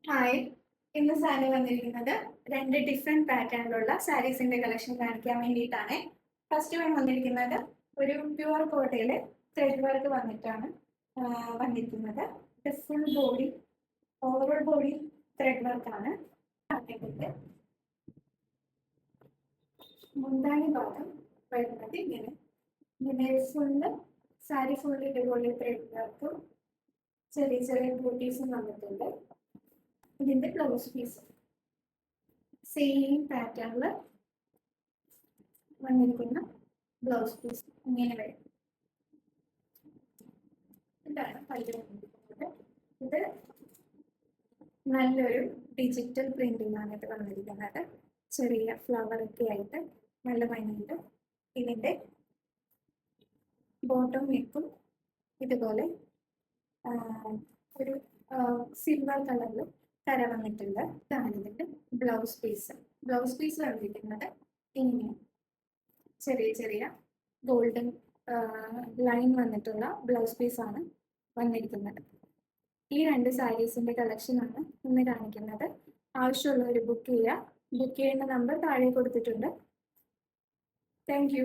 Hi, ഇന്ന് സാരി വന്നിരിക്കുന്നത് രണ്ട് ഡിഫറെന്റ് പാറ്റേണിലുള്ള സാരീസിന്റെ കളക്ഷൻ കാണിക്കാൻ വേണ്ടിയിട്ടാണ്. ഫസ്റ്റ് വൺ വന്നിരിക്കുന്നത് ഒരു പ്യുവർ കോട്ടയില് ത്രെഡ് വർക്ക് വന്നിട്ടാണ് വന്നിരിക്കുന്നത്. ഇത് full body, over body thread വർക്കാണ്. അതിന്റെ മുന്താണി ഭാഗം വരുന്നത് ഇങ്ങനെ ഫുള്ള് സാരി ഫുള്ള് ഇതുപോലെ ത്രെഡ് വർക്കും ചെറിയ ചെറിയ ബൂട്ടീസും വന്നിട്ടുണ്ട്. ഇതിന്റെ ബ്ലൗസ് പീസ് സെയിം പാറ്റേണിൽ വന്നിരിക്കുന്ന ബ്ലൗസ് പീസ് ഇങ്ങനെ വരും. ഇതാണ് പല്ല് വന്നിരിക്കുന്നത്. ഇത് നല്ലൊരു ഡിജിറ്റൽ പ്രിന്റിംഗ് ആണ് ഇത് വന്നിരിക്കുന്നത്. ചെറിയ ഫ്ലവർ ഒക്കെ ആയിട്ട് നല്ല ഭംഗിയുണ്ട്. ഇതിന്റെ ബോട്ടം നെക്കും ഇതുപോലെ ഒരു സിൽവർ കളറിൽ കര വന്നിട്ടുണ്ട്. ഇതാണ് ഇതിന്റെ ബ്ലൗസ് പീസ്. ബ്ലൗസ് പീസ് വന്നിരിക്കുന്നത് ഇങ്ങനെ ചെറിയ ചെറിയ ഗോൾഡൻ ലൈൻ വന്നിട്ടുള്ള ബ്ലൗസ് പീസാണ് വന്നിരിക്കുന്നത്. ഈ രണ്ട് സാരീസിന്റെ കളക്ഷനാണ് ഇന്ന് കാണിക്കുന്നത്. ആവശ്യമുള്ളവർ ബുക്ക് ചെയ്യുക. ബുക്ക് ചെയ്യേണ്ട നമ്പർ താഴെ കൊടുത്തിട്ടുണ്ട്. Thank you.